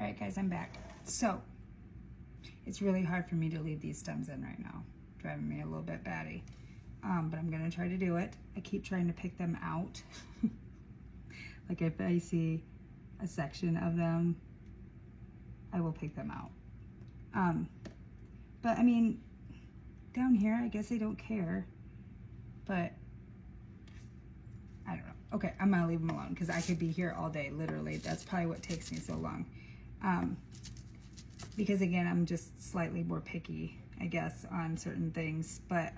All right, guys, I'm back. So, it's really hard for me to leave these stems in right now. Driving me a little bit batty. But I'm gonna try to do it. I keep trying to pick them out. Like if I see a section of them, I will pick them out. But I mean, down here, I guess I don't care. But I don't know. Okay, I'm gonna leave them alone because I could be here all day, literally. That's probably what takes me so long. Because again, I'm just slightly more picky, I guess, on certain things. But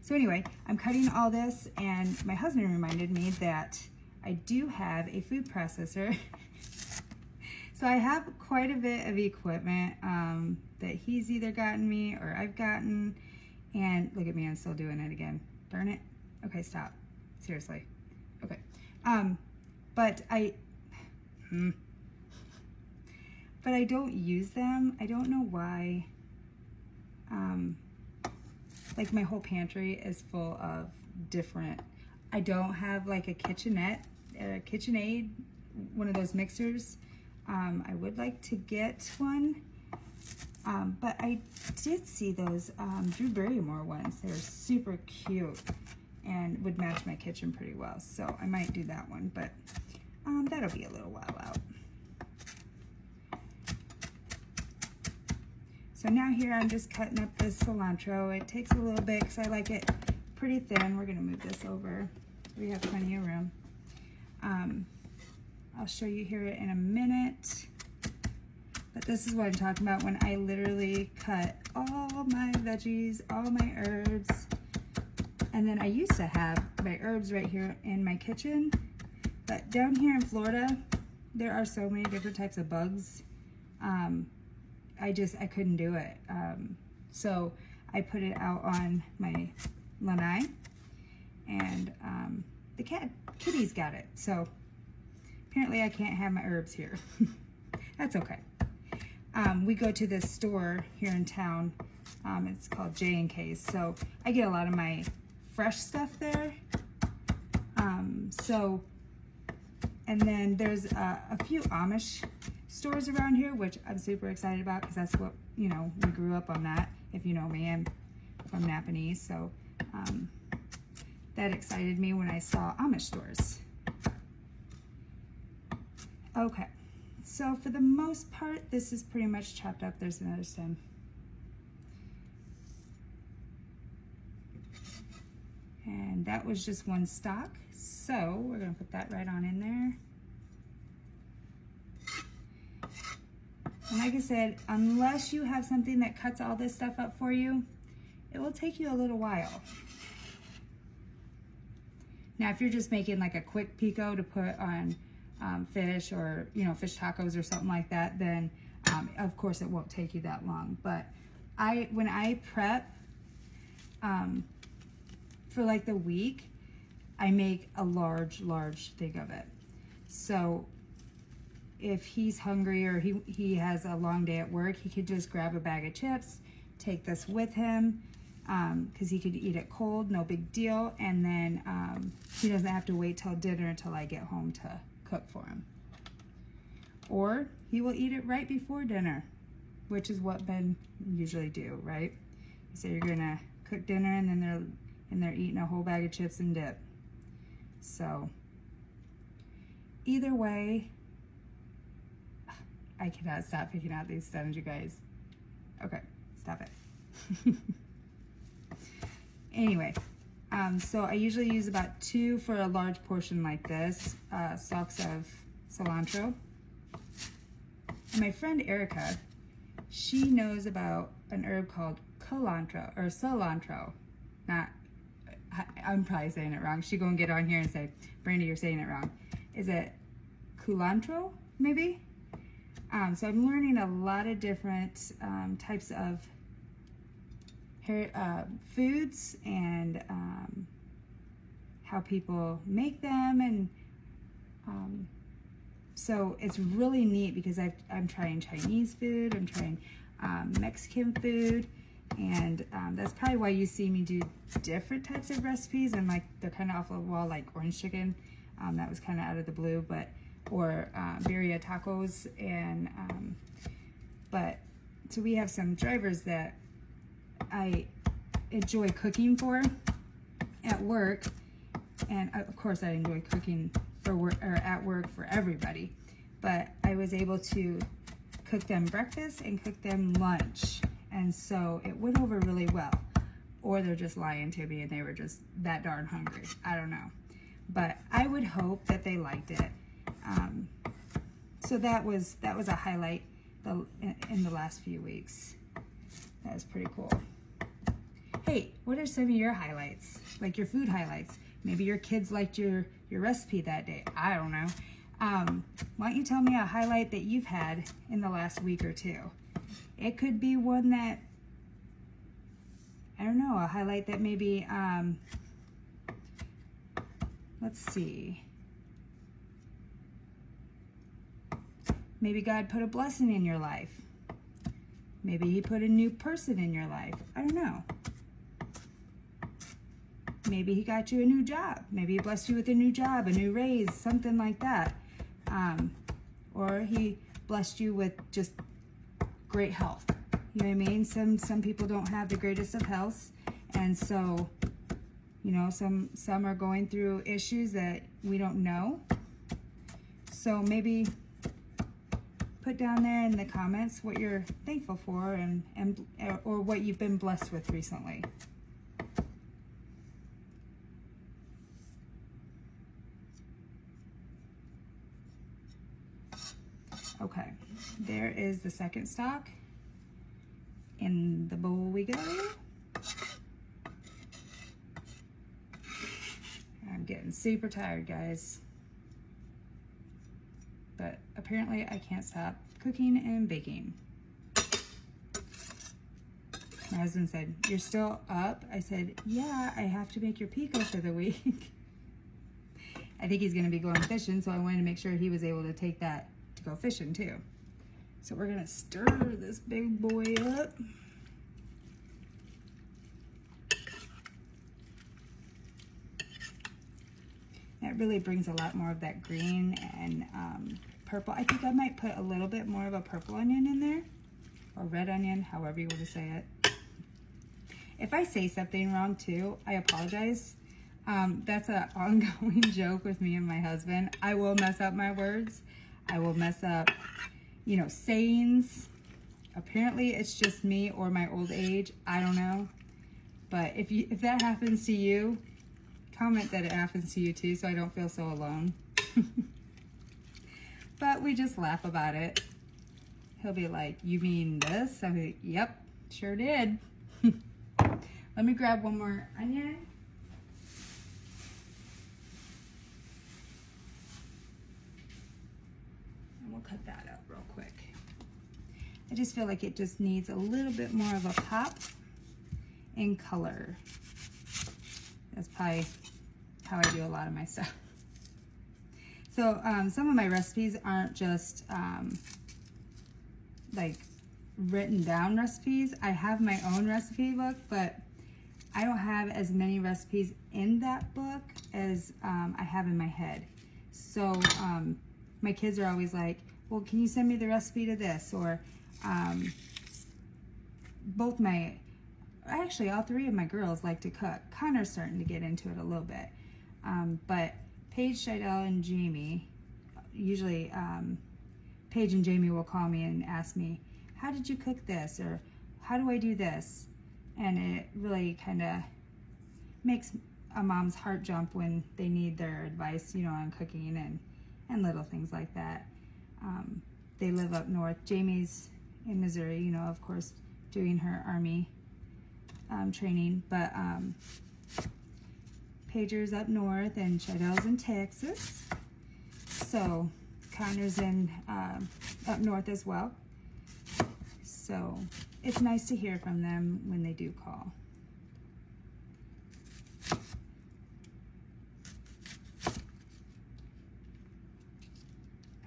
so anyway, I'm cutting all this, and my husband reminded me that I do have a food processor. So I have quite a bit of equipment that he's either gotten me or I've gotten. And look at me, I'm still doing it again. Darn it. Okay, stop. Seriously. Okay. But I don't use them. I don't know why. Like my whole pantry is full of different, I don't have like a KitchenAid, one of those mixers. I would like to get one. But I did see those Drew Barrymore ones. They're super cute and would match my kitchen pretty well. So I might do that one, but that'll be a little while out. So now here I'm just cutting up this cilantro. It takes a little bit because I like it pretty thin. We're gonna move this over. We have plenty of room. I'll show you here in a minute. But this is what I'm talking about when I literally cut all my veggies, all my herbs. And then I used to have my herbs right here in my kitchen. But down here in Florida, there are so many different types of bugs. I couldn't do it. So I put it out on my lanai, and the kitties got it. So apparently I can't have my herbs here. That's okay. We go to this store here in town. It's called J&K's. So I get a lot of my fresh stuff there. And then there's a few Amish stores around here, which I'm super excited about because that's what, we grew up on that. If you know me, I'm from Napanese, so that excited me when I saw Amish stores. Okay, so for the most part, this is pretty much chopped up. There's another stem. And that was just one stalk, so we're gonna put that right on in there. And like I said, unless you have something that cuts all this stuff up for you, it will take you a little while. Now, if you're just making like a quick pico to put on fish or, fish tacos or something like that, then of course it won't take you that long. But when I prep for like the week, I make a large thing of it. So if he's hungry or he has a long day at work, he could just grab a bag of chips, take this with him, because he could eat it cold, no big deal, and then he doesn't have to wait till dinner until I get home to cook for him. Or he will eat it right before dinner, which is what men usually do, right? So you're gonna cook dinner and then they're eating a whole bag of chips and dip. So either way, I cannot stop picking out these stems, you guys. Okay, stop it. Anyway, so I usually use about 2 for a large portion like this, stalks of cilantro. And my friend Erica, she knows about an herb called culantro, or cilantro. I'm probably saying it wrong. She go and get on here and say, Brandy, you're saying it wrong. Is it culantro, maybe? So I'm learning a lot of different types of foods and how people make them, and so it's really neat because I'm trying Chinese food, I'm trying Mexican food, and that's probably why you see me do different types of recipes, and like they're kind of off the wall, like orange chicken. That was kind of out of the blue, but or birria tacos. And but so we have some drivers that I enjoy cooking for at work, and of course I enjoy cooking for work or at work for everybody, but I was able to cook them breakfast and cook them lunch, and so it went over really well. Or they're just lying to me and they were just that darn hungry. I don't know, but I would hope that they liked it. So that was a highlight in the last few weeks. That was pretty cool. Hey, what are some of your highlights? Like your food highlights? Maybe your kids liked your recipe that day. I don't know. Why don't you tell me a highlight that you've had in the last week or two? It could be one that, I don't know, a highlight that maybe, let's see. Maybe God put a blessing in your life. Maybe he put a new person in your life. I don't know. Maybe he got you a new job. Maybe he blessed you with a new job, a new raise, something like that. Or he blessed you with just great health. You know what I mean? Some people don't have the greatest of health, and so, you know, some are going through issues that we don't know. So maybe put down there in the comments what you're thankful for and or what you've been blessed with recently. Okay, there is the second stock. In the bowl we go. I'm getting super tired, guys. But apparently I can't stop cooking and baking. My husband said, "You're still up?" I said, "Yeah, I have to make your pico for the week." I think he's gonna be going fishing, so I wanted to make sure he was able to take that to go fishing too. So we're gonna stir this big boy up. That really brings a lot more of that green and purple. I think I might put a little bit more of a purple onion in there, or red onion, however you want to say it. If I say something wrong too, I apologize. That's an ongoing joke with me and my husband. I will mess up my words. I will mess up, you know, sayings. Apparently it's just me or my old age. I don't know. But if that happens to you, comment that it happens to you too, so I don't feel so alone. But we just laugh about it. He'll be like, "You mean this?" I'm like, "Yep, sure did." Let me grab one more onion. And we'll cut that up real quick. I just feel like it just needs a little bit more of a pop in color. That's probably how I do a lot of my stuff. So some of my recipes aren't just like written down recipes. I have my own recipe book, but I don't have as many recipes in that book as I have in my head. So my kids are always like, "Well, can you send me the recipe to this?" Or actually all three of my girls like to cook. Connor's starting to get into it a little bit. But Paige, Shidell, and Jamie, usually Paige and Jamie will call me and ask me, "How did you cook this?" Or "How do I do this?" And it really kind of makes a mom's heart jump when they need their advice, you know, on cooking and little things like that. They live up north. Jamie's in Missouri, you know, of course, doing her Army training, but Pager's up north and Shidell's in Texas. So Connor's in up north as well. So it's nice to hear from them when they do call.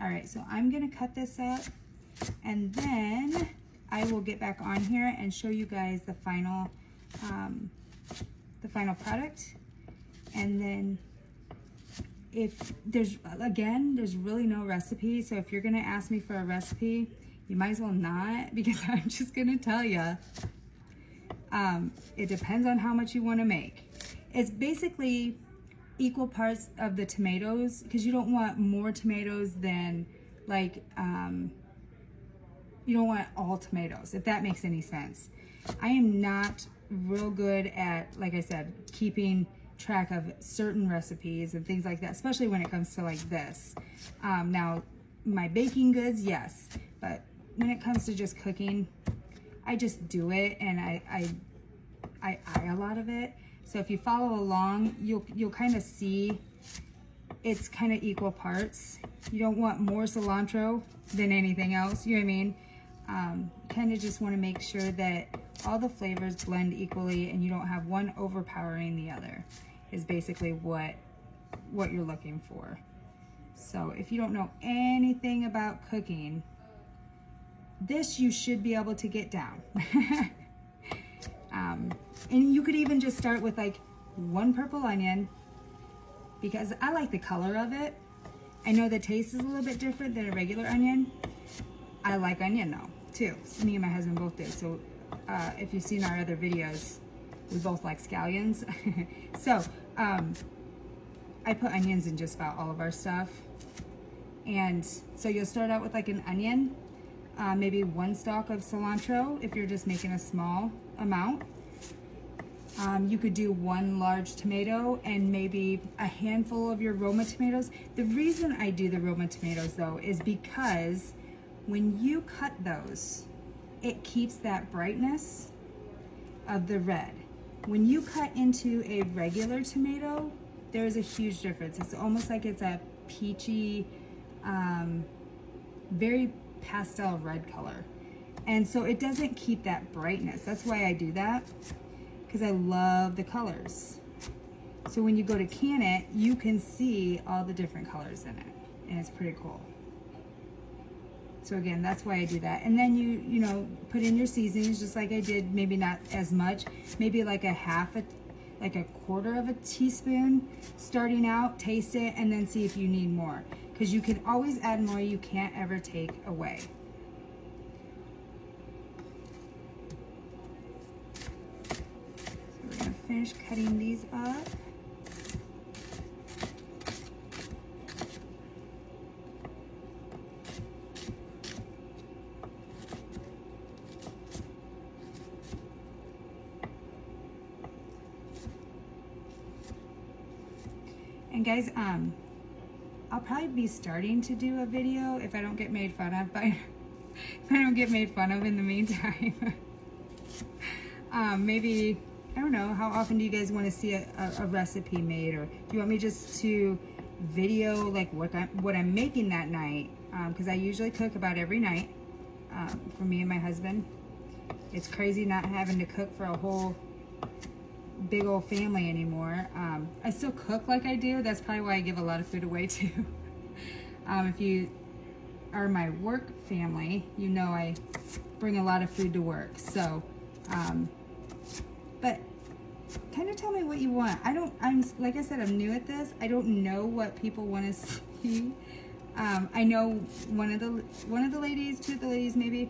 All right, so I'm gonna cut this up and then I will get back on here and show you guys the final product, and then if there's really no recipe. So if you're gonna ask me for a recipe, you might as well not, because I'm just gonna tell you, it depends on how much you want to make. It's basically equal parts of the tomatoes, because you don't want more tomatoes than like, you don't want all tomatoes, if that makes any sense. I am not real good at, like I said, keeping track of certain recipes and things like that, especially when it comes to like this. Now, my baking goods, yes, but when it comes to just cooking, I just do it, and I eye a lot of it. So if you follow along, you'll kind of see it's kind of equal parts. You don't want more cilantro than anything else, you know what I mean? Kind of just want to make sure that all the flavors blend equally and you don't have one overpowering the other, is basically what you're looking for. So if you don't know anything about cooking, this you should be able to get down. And you could even just start with like one purple onion, because I like the color of it. I know the taste is a little bit different than a regular onion. I like onion though, too. So me and my husband both do. So if you've seen our other videos, we both like scallions. So I put onions in just about all of our stuff. And so you'll start out with like an onion, maybe one stalk of cilantro if you're just making a small amount. You could do one large tomato and maybe a handful of your Roma tomatoes. The reason I do the Roma tomatoes though is because when you cut those, it keeps that brightness of the red. When you cut into a regular tomato, there's a huge difference. It's almost like it's a peachy, very pastel red color. And so it doesn't keep that brightness. That's why I do that, because I love the colors. So when you go to can it, you can see all the different colors in it, and it's pretty cool. So again, that's why I do that. And then you know, put in your seasonings just like I did, maybe not as much, maybe like a quarter of a teaspoon starting out, taste it, and then see if you need more. Because you can always add more, you can't ever take away. So we're gonna finish cutting these up. And guys, I'll probably be starting to do a video if I don't get made fun of, but if I don't get made fun of in the meantime. Maybe, I don't know, how often do you guys want to see a recipe made, or do you want me just to video like what I'm making that night? Because I usually cook about every night for me and my husband. It's crazy not having to cook for a whole big old family anymore. I still cook like I do. That's probably why I give a lot of food away too. If you are my work family, you know I bring a lot of food to work. So, but kind of tell me what you want. I'm like I said, I'm new at this. I don't know what people want to see. I know one of the ladies, two of the ladies maybe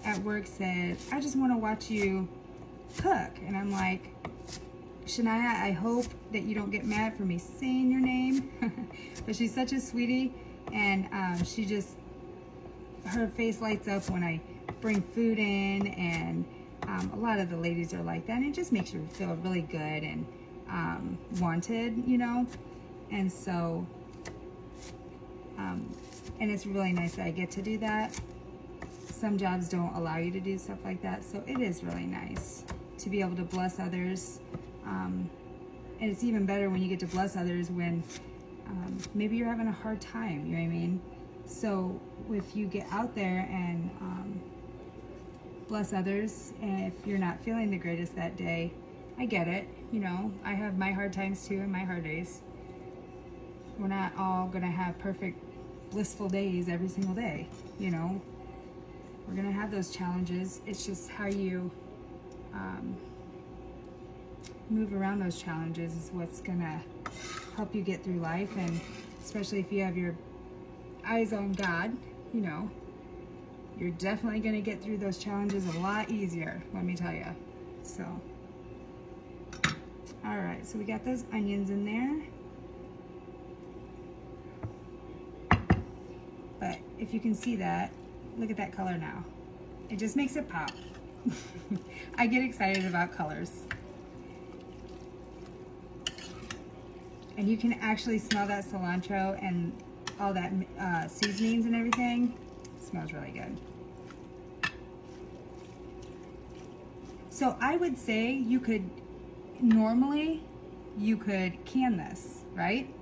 at work said, I just want to watch you cook. And I'm like, Shania, I hope that you don't get mad for me saying your name. But she's such a sweetie, and she just, her face lights up when I bring food in, and a lot of the ladies are like that, and it just makes you feel really good and wanted, you know. And so and it's really nice that I get to do that. Some jobs don't allow you to do stuff like that, so it is really nice to be able to bless others. And it's even better when you get to bless others when maybe you're having a hard time, you know what I mean? So if you get out there and bless others, and if you're not feeling the greatest that day, I get it, you know, I have my hard times too and my hard days. We're not all gonna have perfect, blissful days every single day, you know? We're gonna have those challenges. It's just how you move around those challenges is what's gonna help you get through life, and especially if you have your eyes on God, you know, you're definitely going to get through those challenges a lot easier, let me tell you. So, all right, so we got those onions in there. But if you can see that, look at that color now. It just makes it pop. I get excited about colors. And you can actually smell that cilantro and all that seasonings and everything. It smells really good. So I would say you could can this, right?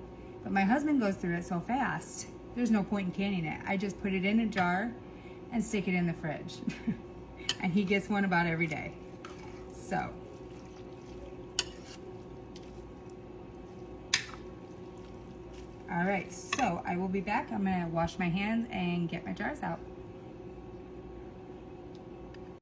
But my husband goes through it so fast, there's no point in canning it. I just put it in a jar and stick it in the fridge. And he gets one about every day. So. All right, so I will be back. I'm gonna wash my hands and get my jars out.